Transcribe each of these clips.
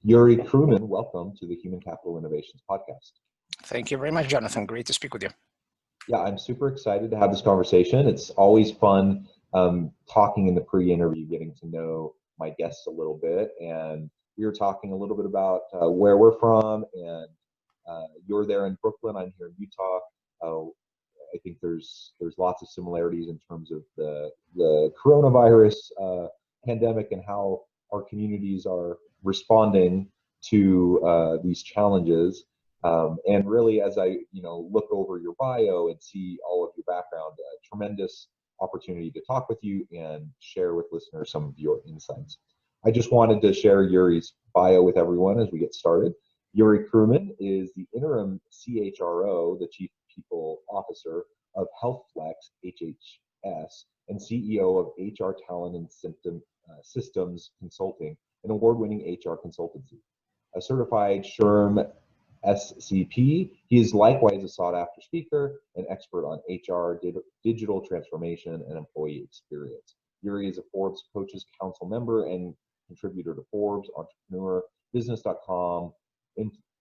Yuri Kruman, welcome to the Human Capital Innovations Podcast. Thank you very much, Jonathan. Great to speak with you. Yeah, I'm super excited to have this conversation. It's always fun talking in the pre-interview, getting to know my guests a little bit. And we were talking a little bit about where we're from, and you're there in Brooklyn, I'm here in Utah. I think there's lots of similarities in terms of the coronavirus pandemic and how our communities are responding to these challenges. And really, as I look over your bio and see all of your background, a tremendous opportunity to talk with you and share with listeners some of your insights. I just wanted to share Yuri's bio with everyone as we get started. Yuri Kruman is the interim CHRO, the Chief People Officer of HealthFlex HHS, and CEO of HR Talent and Systems Consulting, an award-winning HR consultancy. A certified SHRM SCP, he is likewise a sought-after speaker, an expert on HR, digital transformation, and employee experience. Yuri is a Forbes Coaches Council member and contributor to Forbes, Entrepreneur, Business.com,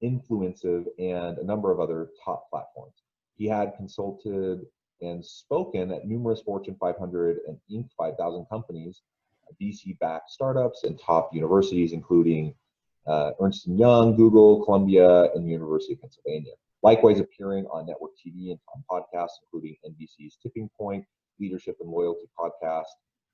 Influencive, and a number of other top platforms. He had consulted and spoken at numerous Fortune 500 and Inc. 5000 companies, VC-backed startups, and top universities, including Ernst & Young, Google, Columbia, and the University of Pennsylvania. Likewise appearing on network TV and podcasts, including NBC's Tipping Point, Leadership and Loyalty Podcast,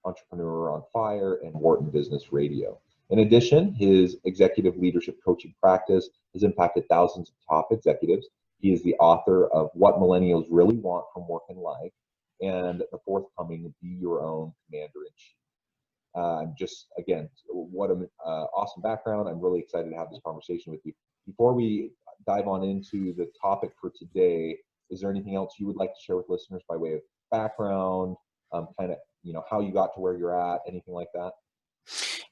Entrepreneur on Fire, and Wharton Business Radio. In addition, his executive leadership coaching practice has impacted thousands of top executives. He is the author of What Millennials Really Want from Work and Life, and the forthcoming Be Your Own Commander-in-Chief. Again, what an awesome background. I'm really excited to have this conversation with you. Before we dive on into the topic for today, is there anything else you would like to share with listeners by way of background, how you got to where you're at, anything like that?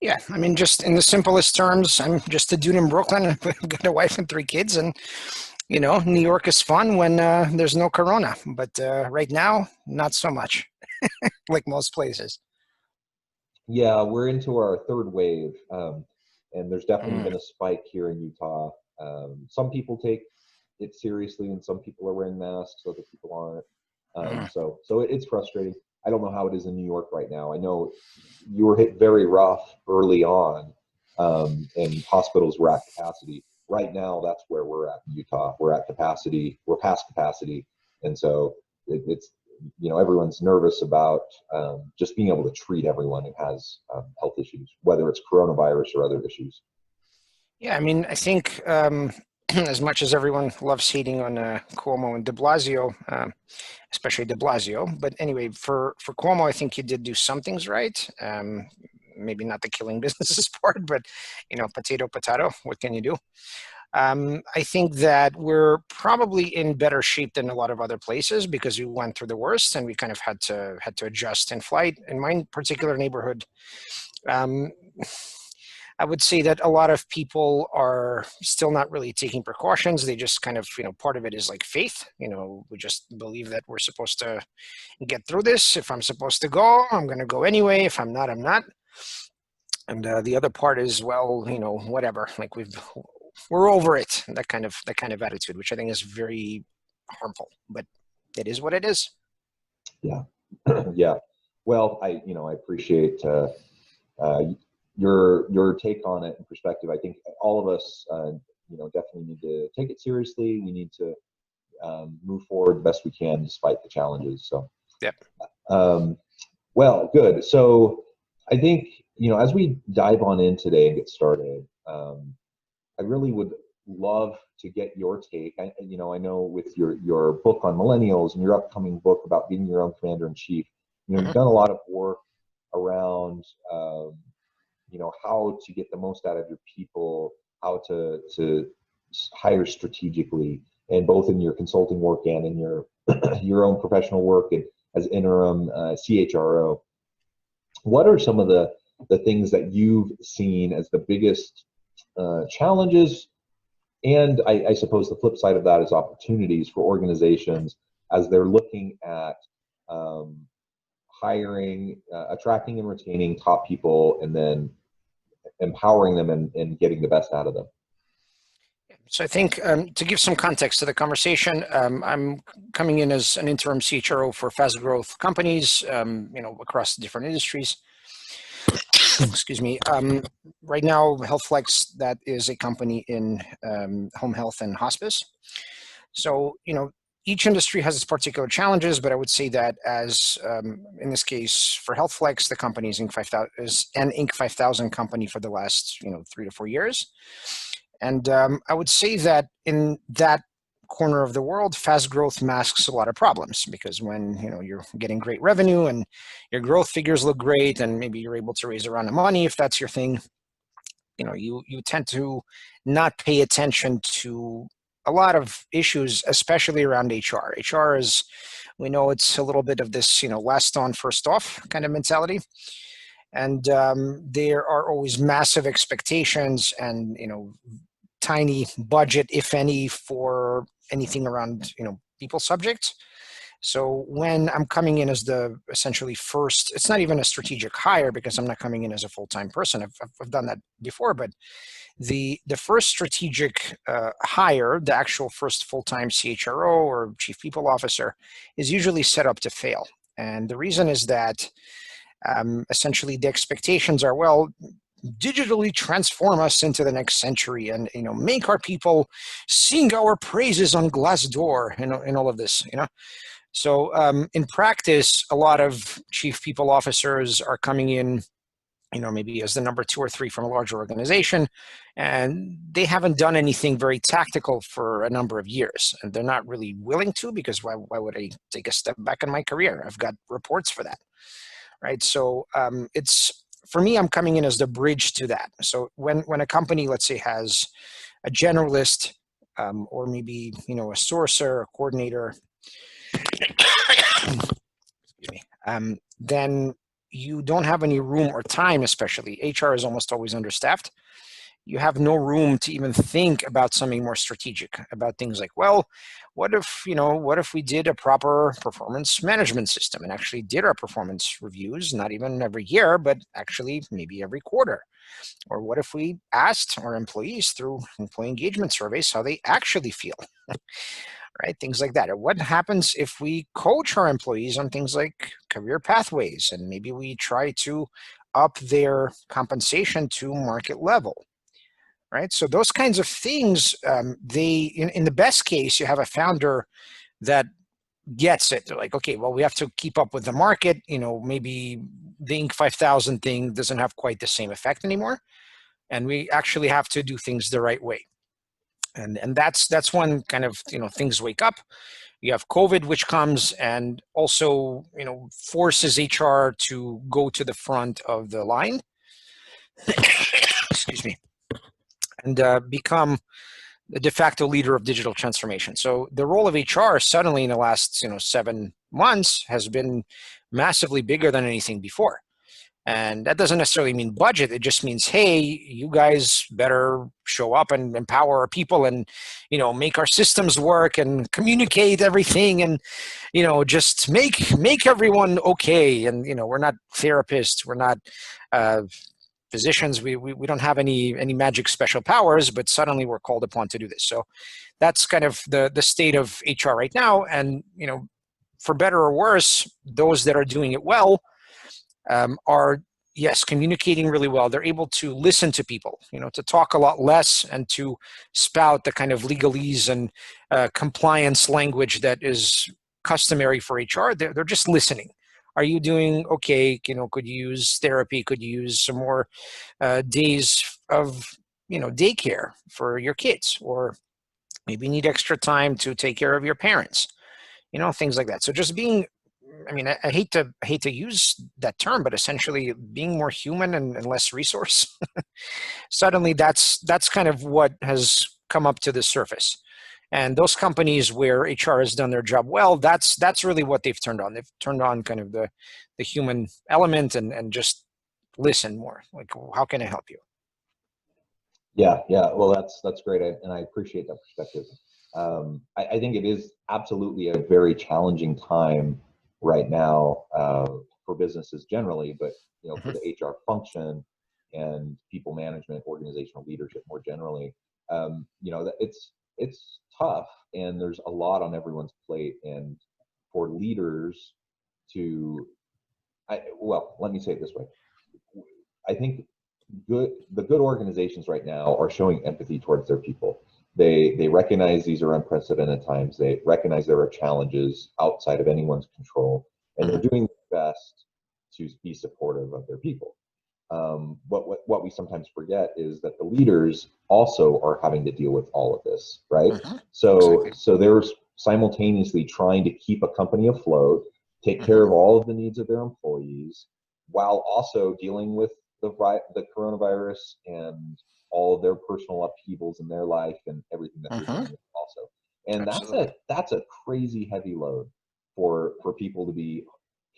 Yeah, I mean, just in the simplest terms, I'm just a dude in Brooklyn. I've got a wife and 3 kids, and New York is fun when there's no corona, but right now, not so much, like most places. Yeah, we're into our 3rd wave, and there's definitely been a spike here in Utah. Some people take it seriously, and some people are wearing masks, other people aren't. So it's frustrating. I don't know how it is in New York right now. I know you were hit very rough early on, and hospitals were at capacity. Right now, that's where we're at in Utah. We're at capacity. We're past capacity, and so it's everyone's nervous about just being able to treat everyone who has health issues, whether it's coronavirus or other issues. Yeah, I mean, I think as much as everyone loves hating on Cuomo and de Blasio, especially de Blasio, but anyway, for Cuomo, I think he did do some things right. Maybe not the killing businesses part, but potato, what can you do? I think that we're probably in better shape than a lot of other places because we went through the worst and we kind of had to adjust in flight. In my particular neighborhood, I would say that a lot of people are still not really taking precautions. They just kind of, part of it is like faith. We just believe that we're supposed to get through this. If I'm supposed to go, I'm going to go anyway. If I'm not, I'm not. And the other part is, well, whatever. Like we're over it. That kind of attitude, which I think is very harmful. But it is what it is. Yeah, yeah. Well, I appreciate your take on it and perspective. I think all of us, definitely need to take it seriously. We need to move forward the best we can despite the challenges. So, yep. Well, good. So, I think as we dive on in today and get started, I really would love to get your take. I know with your book on millennials and your upcoming book about being your own commander-in-chief, you've done a lot of work around how to get the most out of your people, how to hire strategically, and both in your consulting work and in your your own professional work and as interim CHRO. What are some of the things that you've seen as the biggest challenges, and I suppose the flip side of that is opportunities for organizations as they're looking at hiring, attracting and retaining top people, and then empowering them and getting the best out of them. So I think to give some context to the conversation, I'm coming in as an interim CHRO for fast growth companies, across different industries. Excuse me. Right now, HealthFlex, that is a company in home health and hospice. So, each industry has its particular challenges, but I would say that as in this case for HealthFlex, the company is an Inc. 5000 company for the last 3 to 4 years, and I would say that in that corner of the world, fast growth masks a lot of problems, because when you're getting great revenue and your growth figures look great, and maybe you're able to raise a round of money if that's your thing, you tend to not pay attention to a lot of issues, especially around HR. HR is, we know it's a little bit of this, last on, first off kind of mentality. And there are always massive expectations and, tiny budget, if any, for anything around, people subjects. So when I'm coming in as the essentially first, it's not even a strategic hire because I'm not coming in as a full-time person. I've done that before, but the first strategic hire, the actual first full-time CHRO or chief people officer, is usually set up to fail. And the reason is that essentially the expectations are, well, digitally transform us into the next century and make our people sing our praises on Glassdoor and all of this. So in practice, a lot of chief people officers are coming in, maybe as the number 2 or 3 from a larger organization, and they haven't done anything very tactical for a number of years, and they're not really willing to, because why would I take a step back in my career? I've got reports for that, right? So it's, for me, I'm coming in as the bridge to that. So when a company, let's say, has a generalist or maybe a sourcer, a coordinator, excuse me, then you don't have any room or time, especially HR is almost always understaffed. You have no room to even think about something more strategic, about things like, well, what if we did a proper performance management system and actually did our performance reviews, not even every year, but actually maybe every quarter? Or what if we asked our employees through employee engagement surveys how they actually feel? Right? Things like that. Or what happens if we coach our employees on things like career pathways, and maybe we try to up their compensation to market level, right? So those kinds of things, in the best case, you have a founder that gets it. They're like, okay, well, we have to keep up with the market. Maybe the Inc. 5000 thing doesn't have quite the same effect anymore, and we actually have to do things the right way. And that's when kind of things wake up. You have COVID, which comes and also forces HR to go to the front of the line. Excuse me, and become the de facto leader of digital transformation. So the role of HR suddenly in the last 7 months has been massively bigger than anything before. And that doesn't necessarily mean budget. It just means, hey, you guys better show up and empower our people and, make our systems work and communicate everything and, just make everyone okay. And, we're not therapists. We're not physicians. We don't have any magic special powers, but suddenly we're called upon to do this. So that's kind of the state of HR right now. And, for better or worse, those that are doing it well, are, yes, communicating really well. They're able to listen to people, to talk a lot less and to spout the kind of legalese and compliance language that is customary for HR. They're just listening. Are you doing okay? Could you use therapy? Could you use some more days of, daycare for your kids? Or maybe you need extra time to take care of your parents, things like that. So just being, I hate to use that term, but essentially being more human and less resource. Suddenly, that's kind of what has come up to the surface. And those companies where HR has done their job well, that's really what they've turned on. They've turned on kind of the human element and just listen more. Like, how can I help you? Yeah. Well, that's great, and I appreciate that perspective. I think it is absolutely a very challenging time right now for businesses generally, but for the HR function, and people management, organizational leadership more generally. That it's tough, and there's a lot on everyone's plate, and for leaders to, let me say it this way. I think the good organizations right now are showing empathy towards their people. They recognize these are unprecedented times. They recognize there are challenges outside of anyone's control, and they're doing their best to be supportive of their people. What we sometimes forget is that the leaders also are having to deal with all of this, right? Exactly. So they're simultaneously trying to keep a company afloat, take care of all of the needs of their employees, while also dealing with the coronavirus and all of their personal upheavals in their life and everything that they're dealing with also. And Absolutely. that's a crazy heavy load for people to be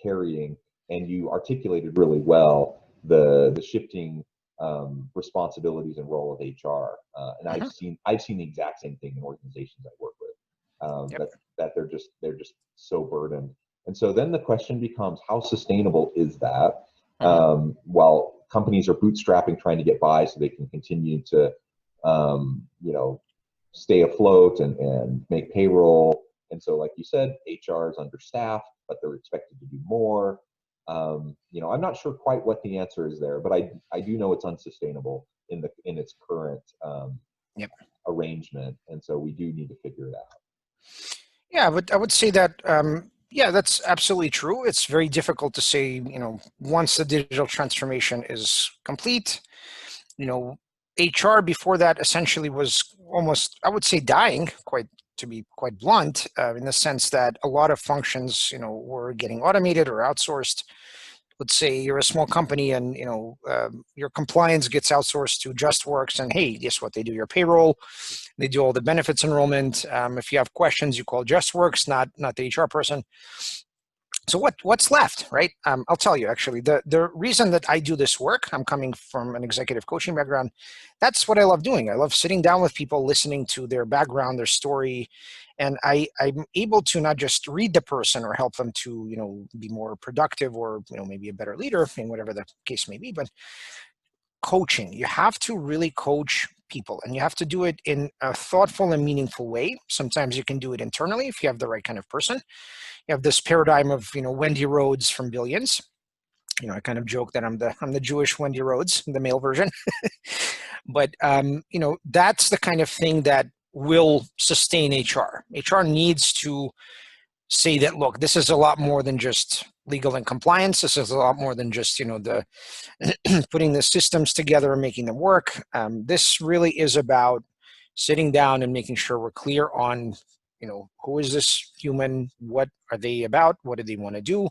carrying. And you articulated really well the shifting responsibilities and role of HR. And I've seen the exact same thing in organizations I work with. Yep. That they're just so burdened. And so then the question becomes, how sustainable is that? While companies are bootstrapping, trying to get by so they can continue to, stay afloat and make payroll. And so, like you said, HR is understaffed, but they're expected to do more. I'm not sure quite what the answer is there, but I do know it's unsustainable in its current Yep. arrangement, and so we do need to figure it out. Yeah, but I would say that yeah, that's absolutely true. It's very difficult to say, once the digital transformation is complete, HR before that essentially was almost, I would say, dying, to be quite blunt, in the sense that a lot of functions, were getting automated or outsourced. Let's say you're a small company and your compliance gets outsourced to JustWorks, and hey, guess what? They do your payroll, they do all the benefits enrollment. If you have questions, you call JustWorks, not the HR person. So what's left, right? I'll tell you, actually, the reason that I do this work, I'm coming from an executive coaching background. That's what I love doing. I love sitting down with people, listening to their background, their story, and I'm able to not just read the person or help them to be more productive or maybe a better leader, in whatever the case may be, but coaching. You have to really coach people, and you have to do it in a thoughtful and meaningful way. Sometimes you can do it internally if you have the right kind of person. You have this paradigm of Wendy Rhodes from Billions. I kind of joke that I'm the Jewish Wendy Rhodes, the male version. But that's the kind of thing that will sustain HR. HR needs to say that, look, this is a lot more than just legal and compliance. This is a lot more than just the putting the systems together and making them work. This really is about sitting down and making sure we're clear on who is this human, what are they about, what do they want to do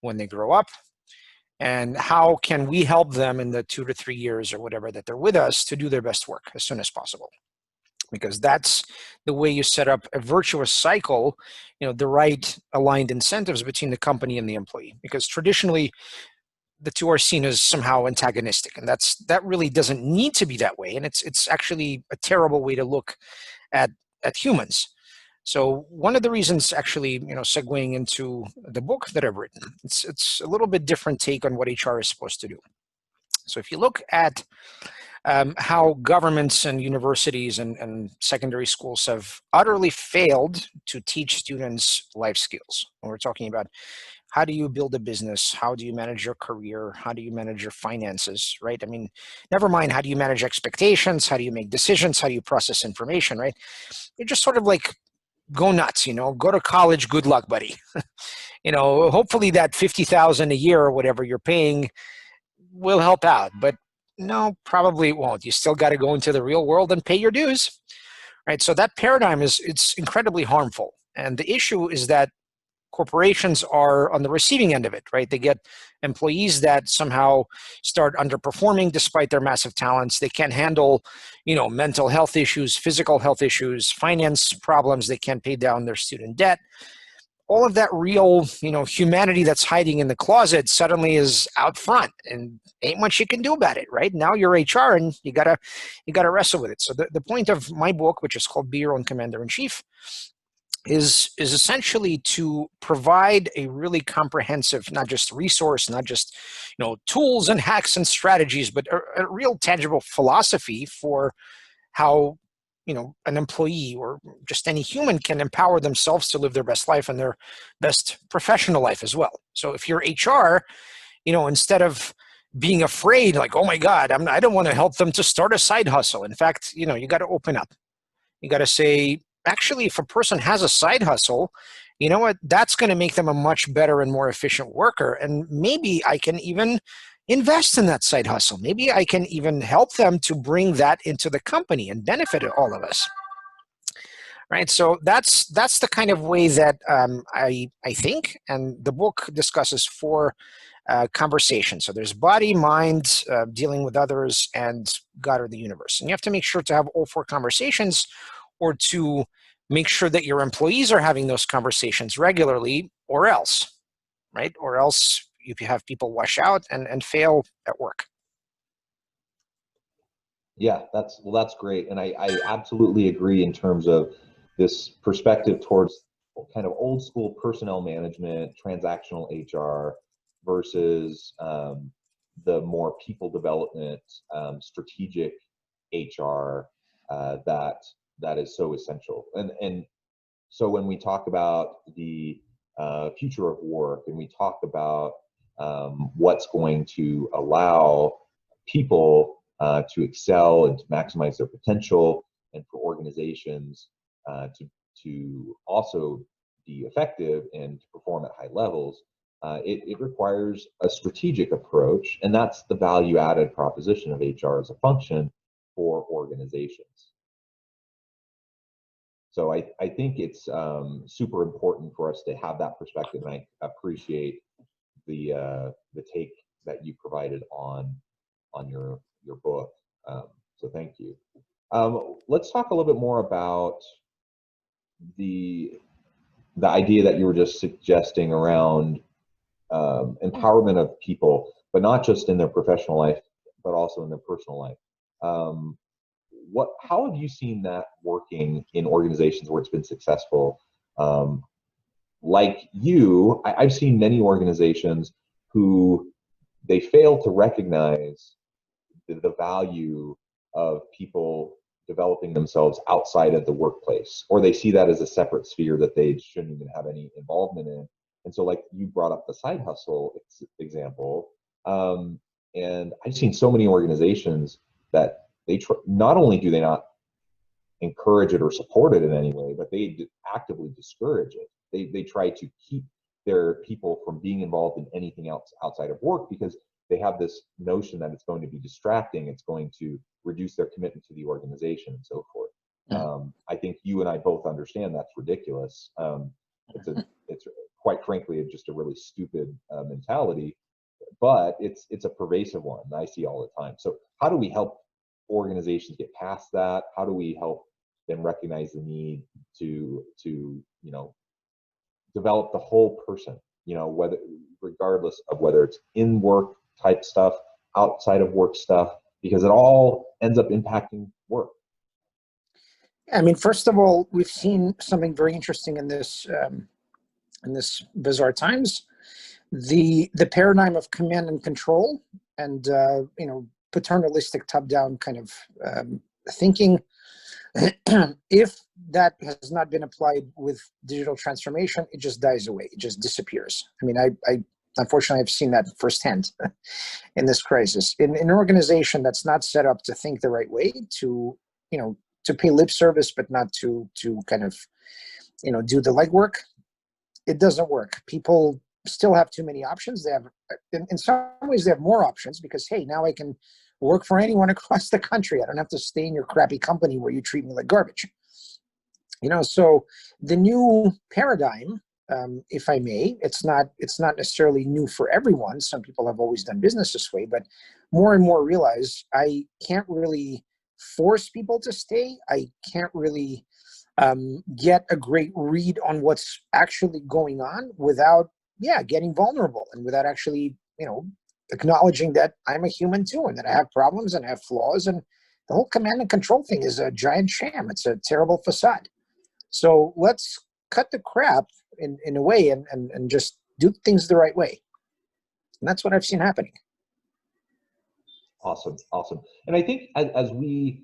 when they grow up, and how can we help them in the 2 to 3 years or whatever that they're with us to do their best work as soon as possible. Because that's the way you set up a virtuous cycle, the right aligned incentives between the company and the employee. Because traditionally, the two are seen as somehow antagonistic, and that really doesn't need to be that way. And it's actually a terrible way to look at humans. So one of the reasons, actually, segueing into the book that I've written, it's a little bit different take on what HR is supposed to do. So if you look at how governments and universities and secondary schools have utterly failed to teach students life skills. When we're talking about how do you build a business, how do you manage your career, how do you manage your finances, right? I mean, never mind how do you manage expectations, how do you make decisions, how do you process information, right? You're just sort of like, go nuts, go to college, good luck, buddy. Hopefully that 50,000 a year or whatever you're paying will help out, but no, probably it won't. You still got to go into the real world and pay your dues, right? So that paradigm it's incredibly harmful. And the issue is that corporations are on the receiving end of it, right? They get employees that somehow start underperforming despite their massive talents. They can't handle, mental health issues, physical health issues, finance problems. They can't pay down their student debt. All of that real, humanity that's hiding in the closet suddenly is out front, and ain't much you can do about it, right? Now you're HR, and you gotta wrestle with it. So the point of my book, which is called Be Your Own Commander in Chief, is essentially to provide a really comprehensive, not just resource, not just tools and hacks and strategies, but a real tangible philosophy for how an employee or just any human can empower themselves to live their best life and their best professional life as well. So if you're HR, instead of being afraid, like, oh my God, I don't want to help them to start a side hustle. In fact, you got to open up. You got to say, actually, if a person has a side hustle, you know what? That's going to make them a much better and more efficient worker. And maybe I can even invest in that side hustle. Maybe I can even help them to bring that into the company and benefit all of us. Right. So that's the kind of way that I think, and the book discusses four conversations. So there's body, mind, dealing with others, and God or the universe. And you have to make sure to have all four conversations, or to make sure that your employees are having those conversations regularly, or else, right? Or else you have people wash out and fail at work. Yeah, that's great. And I absolutely agree in terms of this perspective towards kind of old school personnel management, transactional HR versus the more people development, strategic HR that is so essential. And so when we talk about the future of work, and we talk about what's going to allow people to excel and to maximize their potential, and for organizations to also be effective and to perform at high levels, it requires a strategic approach, and that's the value-added proposition of HR as a function for organizations. So I think it's super important for us to have that perspective, and I appreciate the take that you provided on your book. So thank you. Let's talk a little bit more about the idea that you were just suggesting around empowerment of people, but not just in their professional life, but also in their personal life. How have you seen that working in organizations where it's been successful? Like you, I've seen many organizations who they fail to recognize the value of people developing themselves outside of the workplace, or they see that as a separate sphere that they shouldn't even have any involvement in. And so, like you brought up the side hustle example, and I've seen so many organizations that not only do they not encourage it or support it in any way, but they actively discourage it. They try to keep their people from being involved in anything else outside of work, because they have this notion that it's going to be distracting, it's going to reduce their commitment to the organization, and so forth. I think you and I both understand that's ridiculous. It's quite frankly just a really stupid mentality, but it's a pervasive one I see all the time. So how do we help organizations get past that? How do we help them recognize the need to develop the whole person, whether regardless of whether it's in work type stuff, outside of work stuff, because it all ends up impacting work? I mean, first of all, we've seen something very interesting in this bizarre times. The paradigm of command and control, and paternalistic top-down kind of thinking, if that has not been applied with digital transformation, it just dies away. It just disappears. I mean, I unfortunately have seen that firsthand in this crisis. In an organization that's not set up to think the right way, to pay lip service, but not to kind of do the legwork, it doesn't work. People still have too many options. They have, in some ways, they have more options, because hey, now I can work for anyone across the country. I don't have to stay in your crappy company where you treat me like garbage. So the new paradigm, if I may, it's not necessarily new for everyone. Some people have always done business this way, but more and more realize I can't really force people to stay. I can't really get a great read on what's actually going on without, getting vulnerable, and without actually, acknowledging that I'm a human too, and that I have problems and I have flaws, and the whole command and control thing is a giant sham. It's a terrible facade. So let's cut the crap in a way and just do things the right way. And that's what I've seen happening. Awesome. Awesome. And I think as we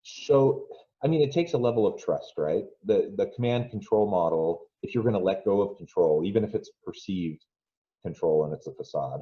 show, I mean, it takes a level of trust, right? The command control model, if you're going to let go of control, even if it's perceived control and it's a facade,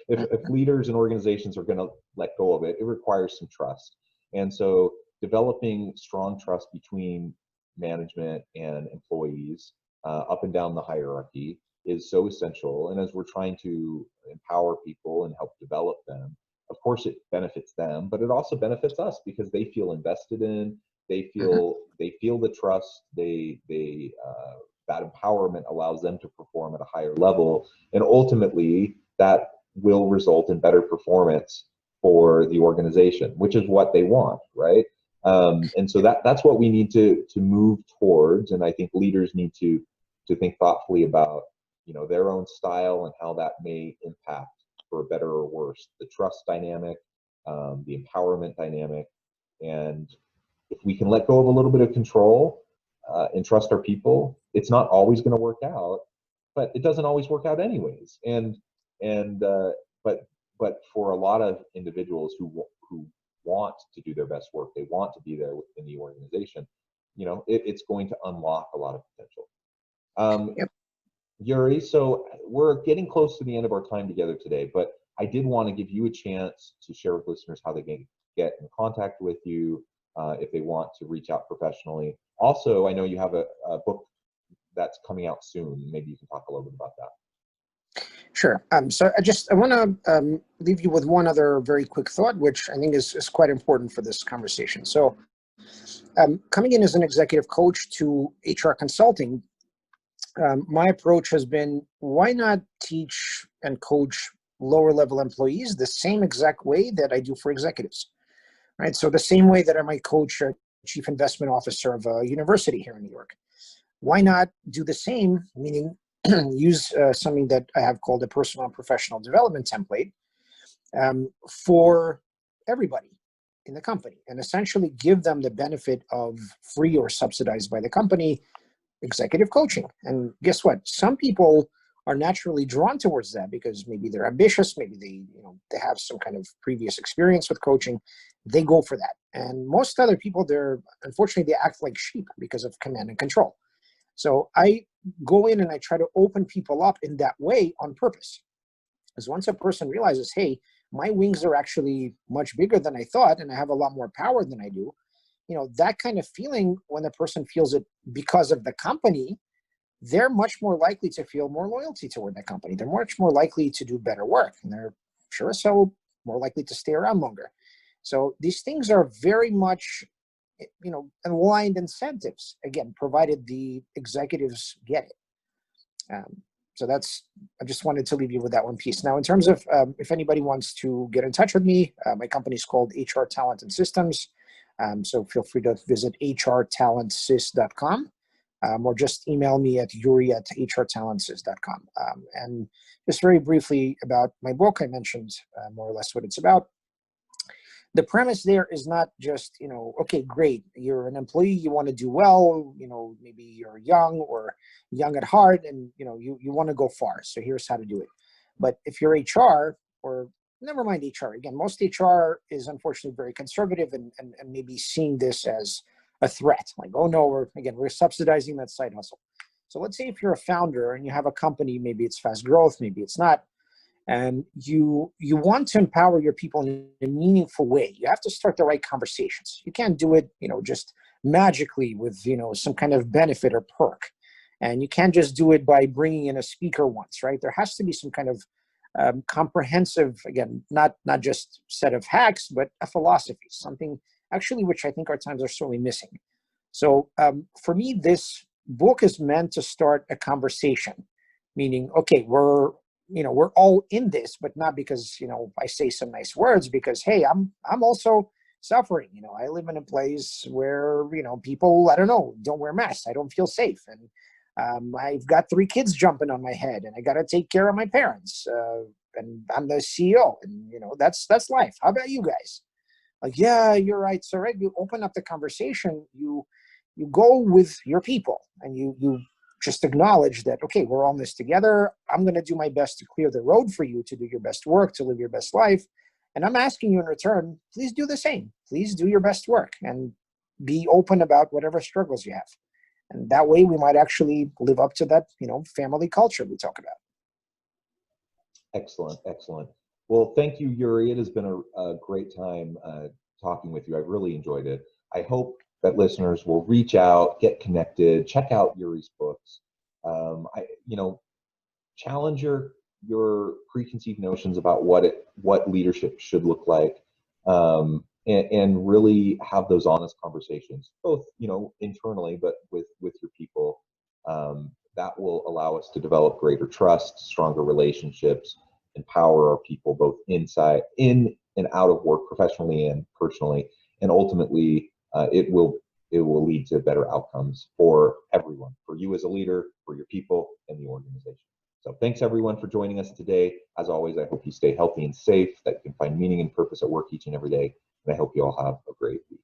if leaders and organizations are going to let go of it, it requires some trust. And so developing strong trust between management and employees up and down the hierarchy is so essential. And as we're trying to empower people and help develop them, of course it benefits them, but it also benefits us because they feel invested in, they feel the trust, that empowerment allows them to perform at a higher level, and ultimately that will result in better performance for the organization, which is what they want, right? And so that's what we need to move towards, and I think leaders need to think thoughtfully about, you know, their own style and how that may impact, for better or worse, the trust dynamic, the empowerment dynamic. And if we can let go of a little bit of control and trust our people, it's not always going to work out, but it doesn't always work out anyways. But for a lot of individuals who want to do their best work, they want to be there within the organization, you know, it's going to unlock a lot of potential. Yep. Yuri, so we're getting close to the end of our time together today, but I did want to give you a chance to share with listeners how they can get in contact with you if they want to reach out professionally. Also, I know you have a book that's coming out soon. Maybe you can talk a little bit about that. Sure. So I want to leave you with one other very quick thought, which I think is quite important for this conversation. So coming in as an executive coach to HR consulting, my approach has been, why not teach and coach lower level employees the same exact way that I do for executives, right? So the same way that I might coach a chief investment officer of a university here in New York. Why not do the same, meaning use something that I have called a personal and professional development template for everybody in the company, and essentially give them the benefit of free or subsidized by the company executive coaching. And guess what? Some people are naturally drawn towards that because maybe they're ambitious, maybe they have some kind of previous experience with coaching. They go for that. And most other people, unfortunately, they act like sheep because of command and control. So I go in and I try to open people up in that way on purpose. Because once a person realizes, hey, my wings are actually much bigger than I thought, and I have a lot more power than I do, you know, that kind of feeling, when a person feels it because of the company, they're much more likely to feel more loyalty toward the company. They're much more likely to do better work, and they're sure as hell more likely to stay around longer. So these things are very much, you know, aligned incentives, again, provided the executives get it. So I just wanted to leave you with that one piece. Now, in terms of if anybody wants to get in touch with me, my company is called HR Talent and Systems. So feel free to visit hrtalentsys.com or just email me at yuri@hrtalentsys.com. And just very briefly about my book, I mentioned more or less what it's about. The premise there is not just, you know, okay, great, you're an employee, you want to do well, you know, maybe you're young or young at heart, and, you know, you want to go far. So here's how to do it. But if you're HR, or never mind HR, again, most HR is unfortunately very conservative and maybe seeing this as a threat. Like, oh no, we're subsidizing that side hustle. So let's say if you're a founder and you have a company, maybe it's fast growth, maybe it's not, and you want to empower your people in a meaningful way, you have to start the right conversations. You can't do it, you know, just magically with, you know, some kind of benefit or perk. And you can't just do it by bringing in a speaker once, right? There has to be some kind of comprehensive, again, not just set of hacks, but a philosophy, something actually which I think our times are sorely missing. So for me, this book is meant to start a conversation, meaning, okay, we're all in this, but not because, you know, I say some nice words, because, hey, I'm also suffering. You know, I live in a place where, you know, people, I don't know, don't wear masks. I don't feel safe. And I've got 3 kids jumping on my head, and I got to take care of my parents. And I'm the CEO, and, you know, that's life. How about you guys? Like, yeah, you're right. So, right, you open up the conversation, you you go with your people and you just acknowledge that, okay, we're all in this together. I'm going to do my best to clear the road for you to do your best work, to live your best life. And I'm asking you in return, please do the same. Please do your best work and be open about whatever struggles you have. And that way we might actually live up to that, family culture we talk about. Excellent, excellent. Well, thank you, Yuri. It has been a great time talking with you. I've really enjoyed it. I hope that listeners will reach out, get connected, check out Yuri's books. Challenge your preconceived notions about what leadership should look like, and really have those honest conversations, both internally, but with your people. That will allow us to develop greater trust, stronger relationships, empower our people both in and out of work, professionally and personally, and ultimately it will lead to better outcomes for everyone, for you as a leader, for your people, and the organization. So thanks everyone for joining us today. As always, I hope you stay healthy and safe, that you can find meaning and purpose at work each and every day, and I hope you all have a great week.